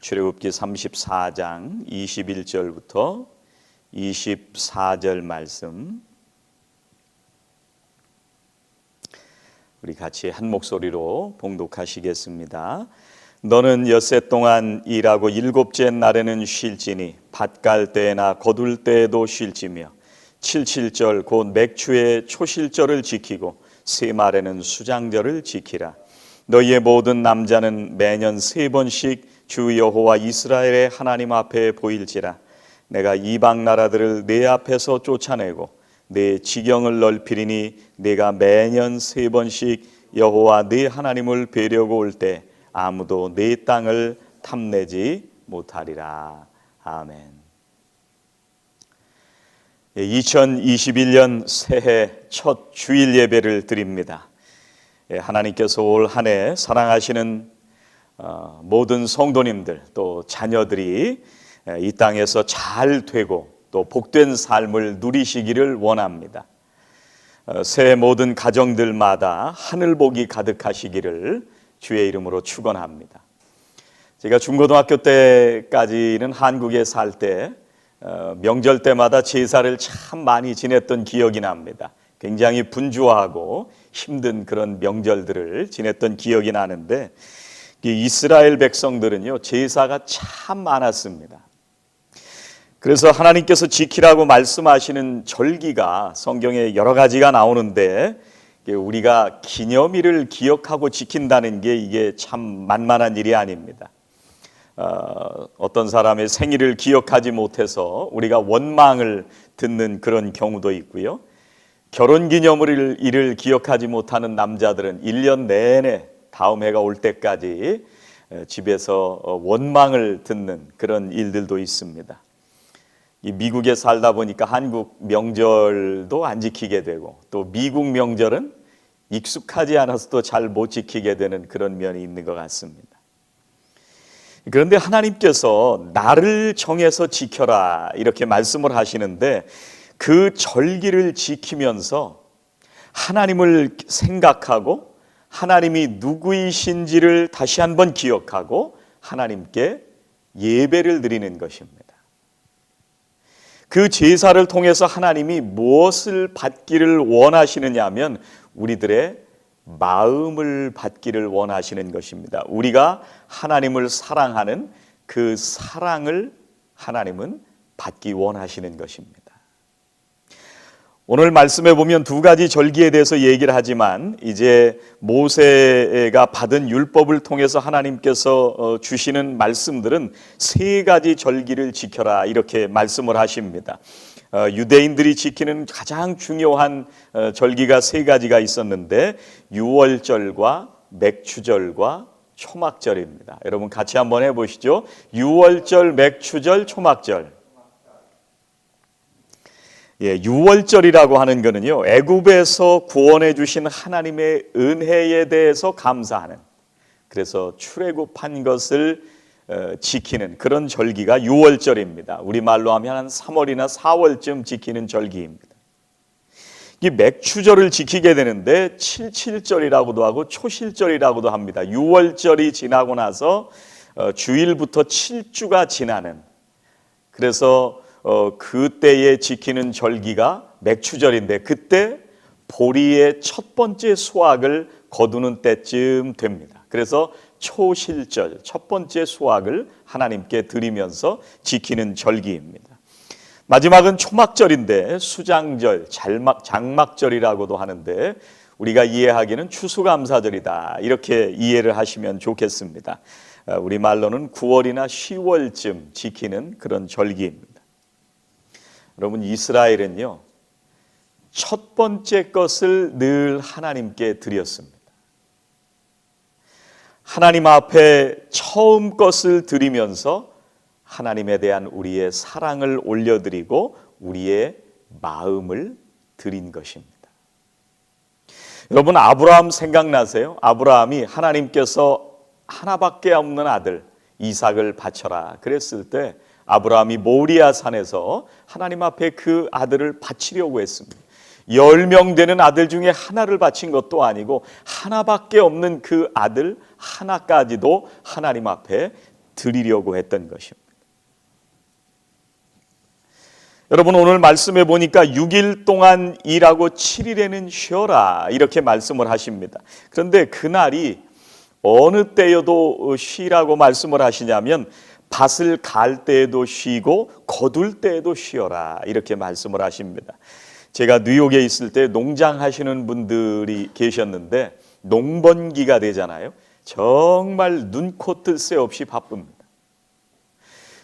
출애굽기 34장 21절부터 24절 말씀 우리 같이 한 목소리로 봉독하시겠습니다. 너는 엿새 동안 일하고 일곱째 날에는 쉴지니 밭 갈 때나 거둘 때에도 쉴지며 칠칠절 곧 맥추의 초실절을 지키고 세 말에는 수장절을 지키라. 너희의 모든 남자는 매년 3번씩 주 여호와 이스라엘의 하나님 앞에 보일지라. 내가 이방 나라들을 내 앞에서 쫓아내고 내 지경을 넓히리니 내가 매년 3번씩 여호와 네 하나님을 뵈려고 올 때 아무도 내 땅을 탐내지 못하리라. 아멘. 2021년 새해 첫 주일 예배를 드립니다. 하나님께서 올 한 해 사랑하시는 모든 성도님들 또 자녀들이 이 땅에서 잘 되고 또 복된 삶을 누리시기를 원합니다. 새해 모든 가정들마다 하늘복이 가득하시기를 주의 이름으로 축원합니다. 제가 중고등학교 때까지는 한국에 살 때 명절 때마다 제사를 참 많이 지냈던 기억이 납니다. 굉장히 분주하고 힘든 그런 명절들을 지냈던 기억이 나는데 이스라엘 백성들은요 제사가 참 많았습니다. 그래서 하나님께서 지키라고 말씀하시는 절기가 성경에 여러 가지가 나오는데 우리가 기념일을 기억하고 지킨다는 게 이게 참 만만한 일이 아닙니다. 어떤 사람의 생일을 기억하지 못해서 우리가 원망을 듣는 그런 경우도 있고요. 결혼기념일을 기억하지 못하는 남자들은 1년 내내 다음 해가 올 때까지 집에서 원망을 듣는 그런 일들도 있습니다. 이 미국에 살다 보니까 한국 명절도 안 지키게 되고 또 미국 명절은 익숙하지 않아서 또 잘 못 지키게 되는 그런 면이 있는 것 같습니다. 그런데 하나님께서 나를 정해서 지켜라 이렇게 말씀을 하시는데 그 절기를 지키면서 하나님을 생각하고 하나님이 누구이신지를 다시 한번 기억하고 하나님께 예배를 드리는 것입니다. 그 제사를 통해서 하나님이 무엇을 받기를 원하시느냐 하면 우리들의 마음을 받기를 원하시는 것입니다. 우리가 하나님을 사랑하는 그 사랑을 하나님은 받기 원하시는 것입니다. 오늘 말씀해 보면 두 가지 절기에 대해서 얘기를 하지만 이제 모세가 받은 율법을 통해서 하나님께서 주시는 말씀들은 3가지 절기를 지켜라 이렇게 말씀을 하십니다. 유대인들이 지키는 가장 중요한 절기가 3가지가 있었는데 유월절과 맥추절과 초막절입니다. 여러분 같이 한번 해보시죠. 유월절, 맥추절, 초막절. 유월절이라고 하는 것은요 애굽에서 구원해 주신 하나님의 은혜에 대해서 감사하는, 그래서 출애굽한 것을 지키는 그런 절기가 유월절입니다. 우리말로 하면 한 3월이나 4월쯤 지키는 절기입니다. 이 맥추절을 지키게 되는데 칠칠절이라고도 하고 초실절이라고도 합니다. 유월절이 지나고 나서 주일부터 7주가 지나는, 그래서 그때에 지키는 절기가 맥추절인데 그때 보리의 첫 번째 수확을 거두는 때쯤 됩니다. 그래서 초실절, 첫 번째 수확을 하나님께 드리면서 지키는 절기입니다. 마지막은 초막절인데 수장절, 장막절이라고도 하는데 우리가 이해하기는 추수감사절이다 이렇게 이해를 하시면 좋겠습니다. 우리말로는 9월이나 10월쯤 지키는 그런 절기입니다. 여러분 이스라엘은요 첫 번째 것을 늘 하나님께 드렸습니다. 하나님 앞에 처음 것을 드리면서 하나님에 대한 우리의 사랑을 올려드리고 우리의 마음을 드린 것입니다. 여러분 아브라함 생각나세요? 아브라함이 하나님께서 하나밖에 없는 아들 이삭을 바쳐라 그랬을 때 아브라함이 모리아 산에서 하나님 앞에 그 아들을 바치려고 했습니다. 10명 되는 아들 중에 하나를 바친 것도 아니고 하나밖에 없는 그 아들 하나까지도 하나님 앞에 드리려고 했던 것입니다. 여러분, 오늘 말씀해 보니까 6일 동안 일하고 7일에는 쉬어라 이렇게 말씀을 하십니다. 그런데 그날이 어느 때여도 쉬라고 말씀을 하시냐면 밭을 갈 때에도 쉬고 거둘 때에도 쉬어라 이렇게 말씀을 하십니다. 제가 뉴욕에 있을 때 농장 하시는 분들이 계셨는데 농번기가 되잖아요. 정말 눈코 뜰 새 없이 바쁩니다.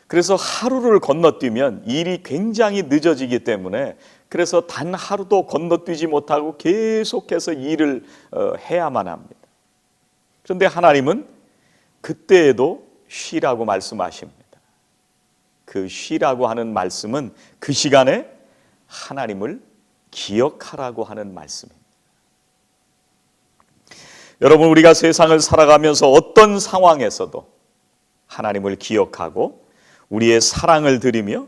그래서 하루를 건너뛰면 일이 굉장히 늦어지기 때문에 그래서 단 하루도 건너뛰지 못하고 계속해서 일을 해야만 합니다. 그런데 하나님은 그때에도 쉬라고 말씀하십니다. 그 쉬라고 하는 말씀은 그 시간에 하나님을 기억하라고 하는 말씀입니다. 여러분, 우리가 세상을 살아가면서 어떤 상황에서도 하나님을 기억하고 우리의 사랑을 드리며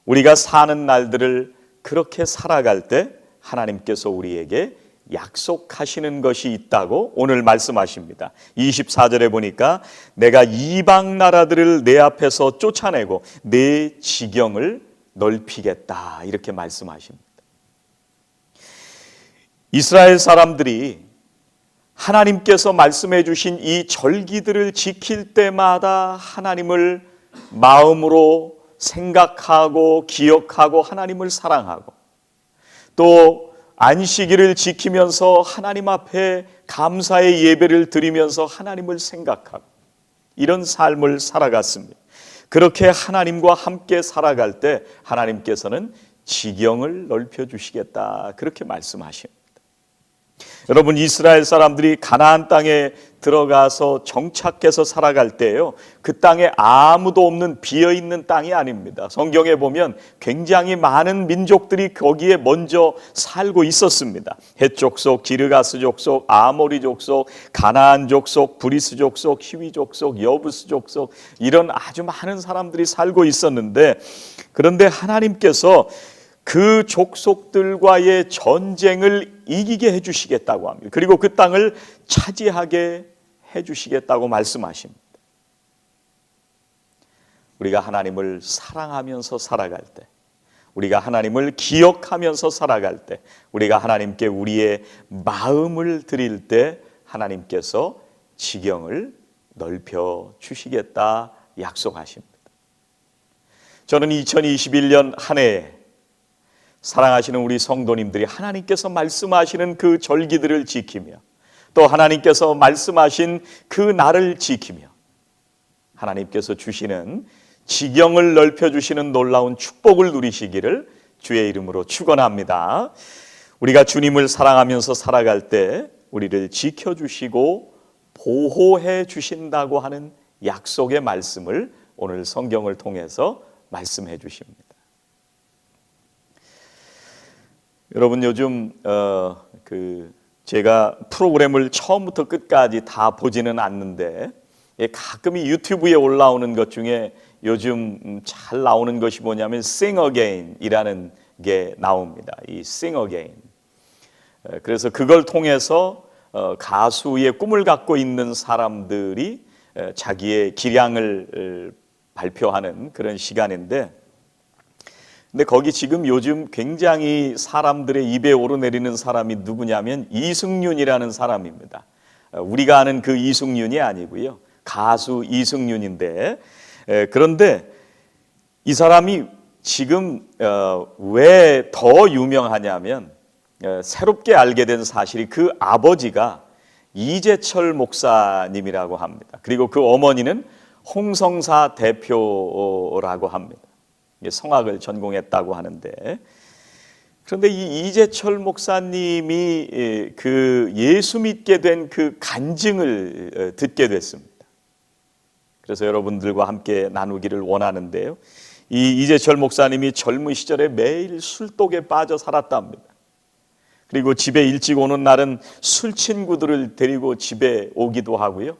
우리가 사는 날들을 그렇게 살아갈 때 하나님께서 우리에게 약속하시는 것이 있다고 오늘 말씀하십니다. 24절에 보니까 내가 이방 나라들을 내 앞에서 쫓아내고 내 지경을 넓히겠다 이렇게 말씀하십니다. 이스라엘 사람들이 하나님께서 말씀해 주신 이 절기들을 지킬 때마다 하나님을 마음으로 생각하고 기억하고 하나님을 사랑하고 또 안식일을 지키면서 하나님 앞에 감사의 예배를 드리면서 하나님을 생각하고 이런 삶을 살아갔습니다. 그렇게 하나님과 함께 살아갈 때 하나님께서는 지경을 넓혀주시겠다 그렇게 말씀하십니다. 여러분, 이스라엘 사람들이 가나안 땅에 들어가서 정착해서 살아갈 때요, 그 땅에 아무도 없는 비어있는 땅이 아닙니다. 성경에 보면 굉장히 많은 민족들이 거기에 먼저 살고 있었습니다. 헷 족속, 기르가스 족속, 아모리 족속, 가나안 족속, 브리스 족속, 히위 족속, 여부스 족속 이런 아주 많은 사람들이 살고 있었는데 그런데 하나님께서 그 족속들과의 전쟁을 이기게 해주시겠다고 합니다. 그리고 그 땅을 차지하게 해주시겠다고 말씀하십니다. 우리가 하나님을 사랑하면서 살아갈 때, 우리가 하나님을 기억하면서 살아갈 때, 우리가 하나님께 우리의 마음을 드릴 때 하나님께서 지경을 넓혀 주시겠다 약속하십니다. 저는 2021년 한 해에 사랑하시는 우리 성도님들이 하나님께서 말씀하시는 그 절기들을 지키며 또 하나님께서 말씀하신 그 날을 지키며 하나님께서 주시는 지경을 넓혀주시는 놀라운 축복을 누리시기를 주의 이름으로 축원합니다. 우리가 주님을 사랑하면서 살아갈 때 우리를 지켜주시고 보호해 주신다고 하는 약속의 말씀을 오늘 성경을 통해서 말씀해 주십니다. 여러분, 요즘 제가 프로그램을 처음부터 끝까지 다 보지는 않는데 가끔 이 유튜브에 올라오는 것 중에 요즘 잘 나오는 것이 뭐냐면 Sing Again이라는 게 나옵니다. 이 Sing Again. 그래서 그걸 통해서 가수의 꿈을 갖고 있는 사람들이 자기의 기량을 발표하는 그런 시간인데 근데 거기 지금 요즘 굉장히 사람들의 입에 오르내리는 사람이 누구냐면 이승윤이라는 사람입니다. 우리가 아는 그 이승윤이 아니고요. 가수 이승윤인데 그런데 이 사람이 지금 왜 더 유명하냐면 새롭게 알게 된 사실이 그 아버지가 이재철 목사님이라고 합니다. 그리고 그 어머니는 홍성사 대표라고 합니다. 성악을 전공했다고 하는데 그런데 이 이재철 목사님이 그 예수 믿게 된 그 간증을 듣게 됐습니다. 그래서 여러분들과 함께 나누기를 원하는데요. 이 이재철 목사님이 젊은 시절에 매일 술독에 빠져 살았답니다. 그리고 집에 일찍 오는 날은 술 친구들을 데리고 집에 오기도 하고요.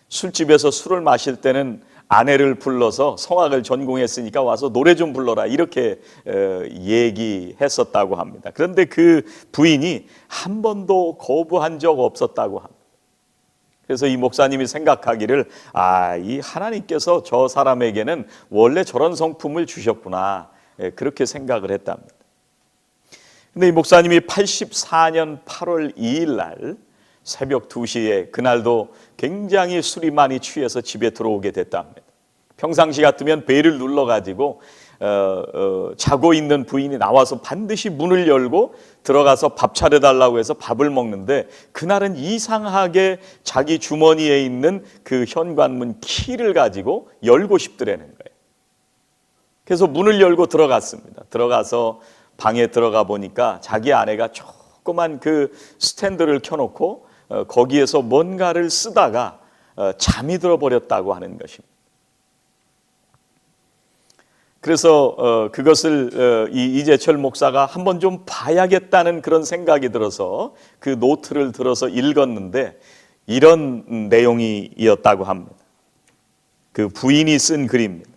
술집에서 술을 마실 때는 아내를 불러서 성악을 전공했으니까 와서 노래 좀 불러라 이렇게 얘기했었다고 합니다. 그런데 그 부인이 한 번도 거부한 적 없었다고 합니다. 그래서 이 목사님이 생각하기를 이 하나님께서 저 사람에게는 원래 저런 성품을 주셨구나, 그렇게 생각을 했답니다. 근데 이 목사님이 84년 8월 2일 날 새벽 2시에, 그날도 굉장히 술이 많이 취해서 집에 들어오게 됐답니다. 평상시 같으면 벨을 눌러가지고 자고 있는 부인이 나와서 반드시 문을 열고 들어가서 밥 차려달라고 해서 밥을 먹는데, 그날은 이상하게 자기 주머니에 있는 그 현관문 키를 가지고 열고 싶더라는 거예요. 그래서 문을 열고 들어갔습니다. 들어가서 방에 들어가 보니까 자기 아내가 조그만 그 스탠드를 켜놓고 거기에서 뭔가를 쓰다가 잠이 들어버렸다고 하는 것입니다. 그래서 그것을 이재철 목사가 한번 좀 봐야겠다는 그런 생각이 들어서 그 노트를 들어서 읽었는데, 이런 내용이었다고 합니다. 그 부인이 쓴 글입니다.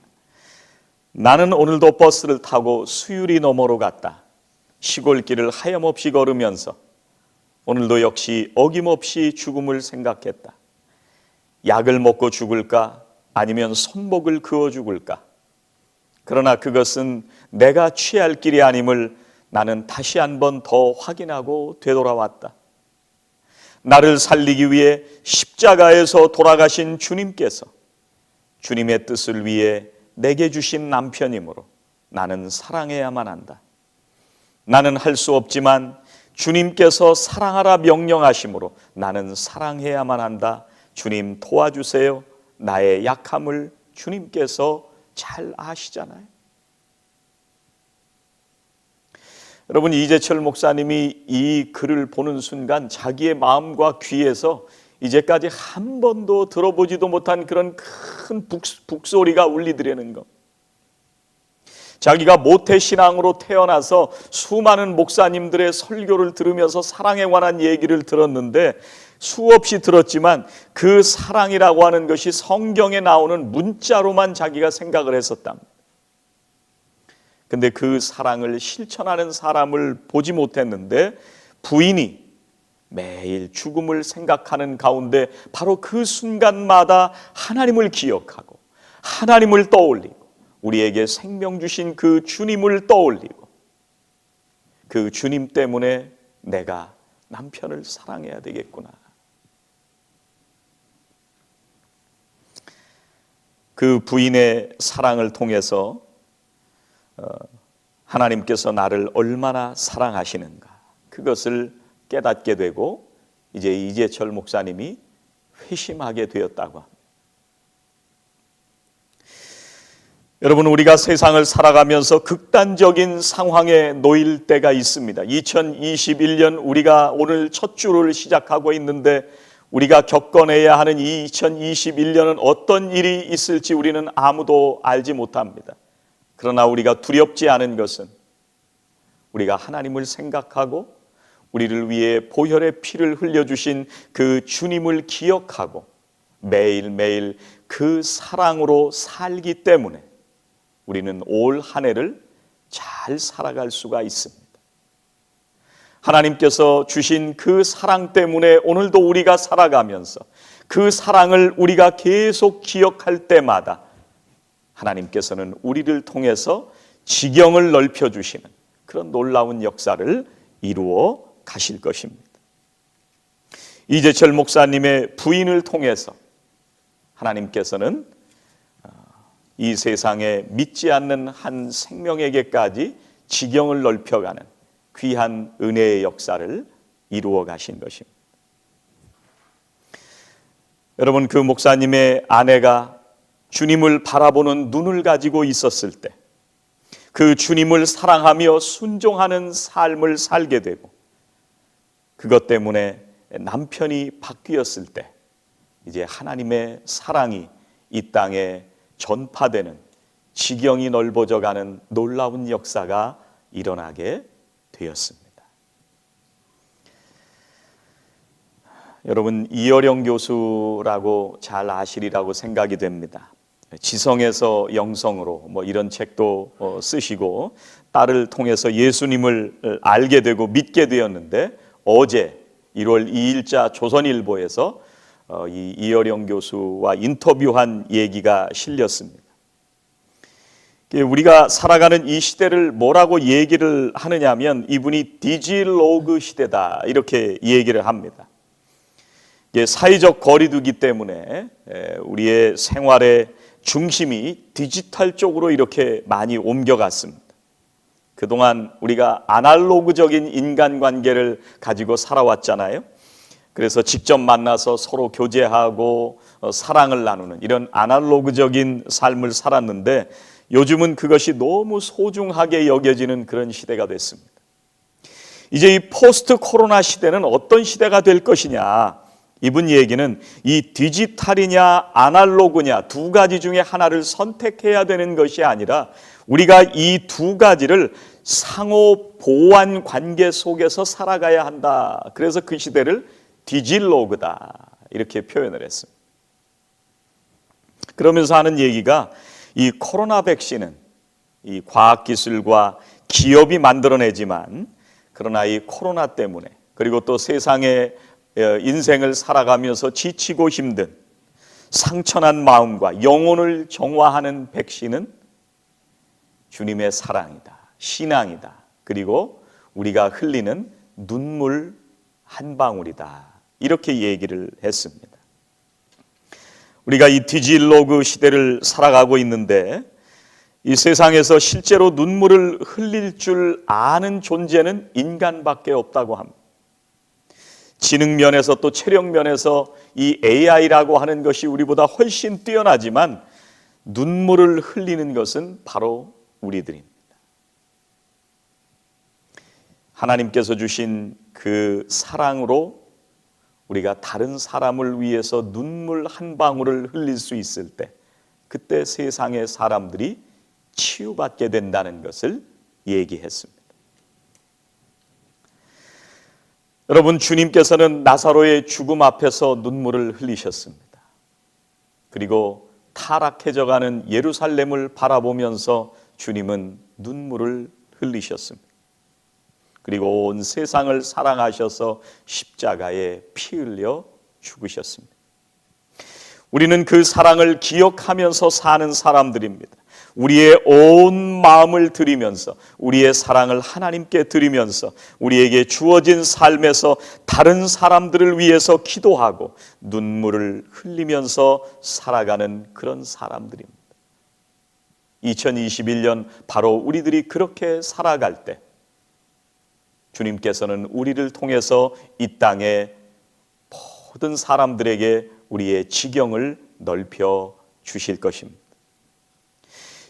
나는 오늘도 버스를 타고 수유리 너머로 갔다. 시골길을 하염없이 걸으면서 오늘도 역시 어김없이 죽음을 생각했다. 약을 먹고 죽을까, 아니면 손목을 그어 죽을까. 그러나 그것은 내가 취할 길이 아님을 나는 다시 한번 더 확인하고 되돌아왔다. 나를 살리기 위해 십자가에서 돌아가신 주님께서 주님의 뜻을 위해 내게 주신 남편이므로 나는 사랑해야만 한다. 나는 할 수 없지만 주님께서 사랑하라 명령하심으로 나는 사랑해야만 한다. 주님 도와주세요. 나의 약함을 주님께서 잘 아시잖아요. 여러분, 이재철 목사님이 이 글을 보는 순간 자기의 마음과 귀에서 이제까지 한 번도 들어보지도 못한 그런 큰 북소리가 울리더라는 것. 자기가 모태신앙으로 태어나서 수많은 목사님들의 설교를 들으면서 사랑에 관한 얘기를 들었는데, 수없이 들었지만 그 사랑이라고 하는 것이 성경에 나오는 문자로만 자기가 생각을 했었답니다. 근데 그 사랑을 실천하는 사람을 보지 못했는데, 부인이 매일 죽음을 생각하는 가운데 바로 그 순간마다 하나님을 기억하고 하나님을 떠올리고 우리에게 생명 주신 그 주님을 떠올리고, 그 주님 때문에 내가 남편을 사랑해야 되겠구나. 그 부인의 사랑을 통해서 하나님께서 나를 얼마나 사랑하시는가, 그것을 깨닫게 되고 이제 이재철 목사님이 회심하게 되었다고 합니다. 여러분, 우리가 세상을 살아가면서 극단적인 상황에 놓일 때가 있습니다. 2021년 우리가 오늘 첫 주를 시작하고 있는데, 우리가 겪어내야 하는 2021년은 어떤 일이 있을지 우리는 아무도 알지 못합니다. 그러나 우리가 두렵지 않은 것은 우리가 하나님을 생각하고 우리를 위해 보혈의 피를 흘려주신 그 주님을 기억하고 매일매일 그 사랑으로 살기 때문에 우리는 올 한 해를 잘 살아갈 수가 있습니다. 하나님께서 주신 그 사랑 때문에 오늘도 우리가 살아가면서 그 사랑을 우리가 계속 기억할 때마다 하나님께서는 우리를 통해서 지경을 넓혀주시는 그런 놀라운 역사를 이루어 가실 것입니다. 이재철 목사님의 부인을 통해서 하나님께서는 이 세상에 믿지 않는 한 생명에게까지 지경을 넓혀가는 귀한 은혜의 역사를 이루어 가신 것입니다. 여러분, 그 목사님의 아내가 주님을 바라보는 눈을 가지고 있었을 때, 그 주님을 사랑하며 순종하는 삶을 살게 되고, 그것 때문에 남편이 바뀌었을 때 이제 하나님의 사랑이 이 땅에 전파되는, 지경이 넓어져 가는 놀라운 역사가 일어나게 되었습니다. 여러분, 이어령 교수라고 잘 아시리라고 생각이 됩니다. 지성에서 영성으로 이런 책도 쓰시고 딸을 통해서 예수님을 알게 되고 믿게 되었는데, 어제 1월 2일자 조선일보에서 이 이어령 교수와 인터뷰한 얘기가 실렸습니다. 우리가 살아가는 이 시대를 뭐라고 얘기를 하느냐면 이분이 디지로그 시대다 이렇게 얘기를 합니다. 사회적 거리두기 때문에 우리의 생활의 중심이 디지털 쪽으로 이렇게 많이 옮겨갔습니다. 그동안 우리가 아날로그적인 인간관계를 가지고 살아왔잖아요. 그래서 직접 만나서 서로 교제하고 사랑을 나누는 이런 아날로그적인 삶을 살았는데 요즘은 그것이 너무 소중하게 여겨지는 그런 시대가 됐습니다. 이제 이 포스트 코로나 시대는 어떤 시대가 될 것이냐, 이분 얘기는 이 디지털이냐 아날로그냐 두 가지 중에 하나를 선택해야 되는 것이 아니라 우리가 이 두 가지를 상호 보완 관계 속에서 살아가야 한다. 그래서 그 시대를 디지로그다 이렇게 표현을 했습니다. 그러면서 하는 얘기가 이 코로나 백신은 이 과학기술과 기업이 만들어내지만 그러나 이 코로나 때문에 그리고 또 세상의 인생을 살아가면서 지치고 힘든 상처난 마음과 영혼을 정화하는 백신은 주님의 사랑이다, 신앙이다, 그리고 우리가 흘리는 눈물 한 방울이다 이렇게 얘기를 했습니다. 우리가 이 디지로그 시대를 살아가고 있는데 이 세상에서 실제로 눈물을 흘릴 줄 아는 존재는 인간밖에 없다고 합니다. 지능 면에서 또 체력 면에서 이 AI라고 하는 것이 우리보다 훨씬 뛰어나지만 눈물을 흘리는 것은 바로 우리들입니다. 하나님께서 주신 그 사랑으로 우리가 다른 사람을 위해서 눈물 한 방울을 흘릴 수 있을 때 그때 세상의 사람들이 치유받게 된다는 것을 얘기했습니다. 여러분, 주님께서는 나사로의 죽음 앞에서 눈물을 흘리셨습니다. 그리고 타락해져가는 예루살렘을 바라보면서 주님은 눈물을 흘리셨습니다. 그리고 온 세상을 사랑하셔서 십자가에 피 흘려 죽으셨습니다. 우리는 그 사랑을 기억하면서 사는 사람들입니다. 우리의 온 마음을 드리면서 우리의 사랑을 하나님께 드리면서 우리에게 주어진 삶에서 다른 사람들을 위해서 기도하고 눈물을 흘리면서 살아가는 그런 사람들입니다. 2021년 바로 우리들이 그렇게 살아갈 때 주님께서는 우리를 통해서 이 땅의 모든 사람들에게 우리의 지경을 넓혀 주실 것입니다.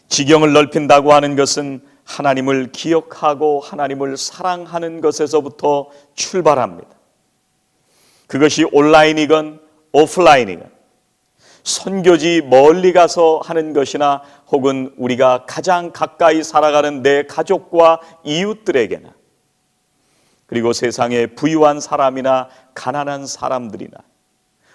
지경을 넓힌다고 하는 것은 하나님을 기억하고 하나님을 사랑하는 것에서부터 출발합니다. 그것이 온라인이건 오프라인이건 선교지 멀리 가서 하는 것이나 혹은 우리가 가장 가까이 살아가는 내 가족과 이웃들에게나 그리고 세상의 부유한 사람이나 가난한 사람들이나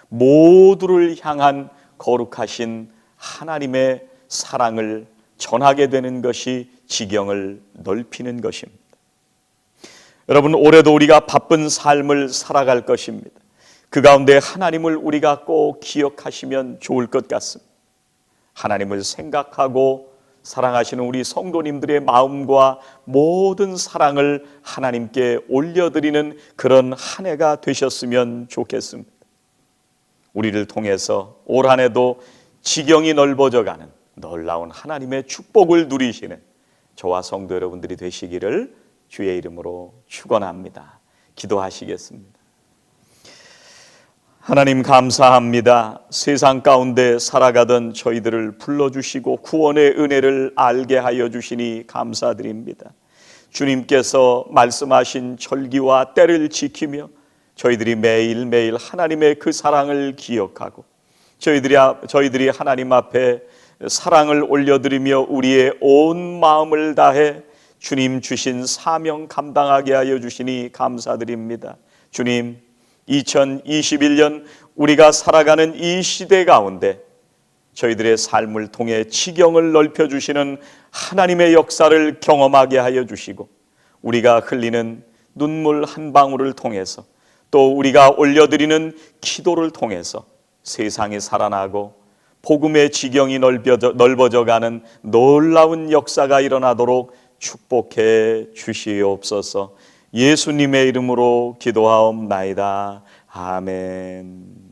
모두를 향한 거룩하신 하나님의 사랑을 전하게 되는 것이 지경을 넓히는 것입니다. 여러분, 올해도 우리가 바쁜 삶을 살아갈 것입니다. 그 가운데 하나님을 우리가 꼭 기억하시면 좋을 것 같습니다. 하나님을 생각하고 사랑하시는 우리 성도님들의 마음과 모든 사랑을 하나님께 올려드리는 그런 한 해가 되셨으면 좋겠습니다. 우리를 통해서 올 한 해도 지경이 넓어져가는 놀라운 하나님의 축복을 누리시는 저와 성도 여러분들이 되시기를 주의 이름으로 축원합니다. 기도하시겠습니다. 하나님 감사합니다. 세상 가운데 살아가던 저희들을 불러주시고 구원의 은혜를 알게 하여 주시니 감사드립니다. 주님께서 말씀하신 절기와 때를 지키며 저희들이 매일매일 하나님의 그 사랑을 기억하고 저희들이 하나님 앞에 사랑을 올려드리며 우리의 온 마음을 다해 주님 주신 사명 감당하게 하여 주시니 감사드립니다. 주님, 2021년 우리가 살아가는 이 시대 가운데 저희들의 삶을 통해 지경을 넓혀주시는 하나님의 역사를 경험하게 하여 주시고 우리가 흘리는 눈물 한 방울을 통해서 또 우리가 올려드리는 기도를 통해서 세상이 살아나고 복음의 지경이 넓어져 가는 놀라운 역사가 일어나도록 축복해 주시옵소서. 예수님의 이름으로 기도하옵나이다. 아멘.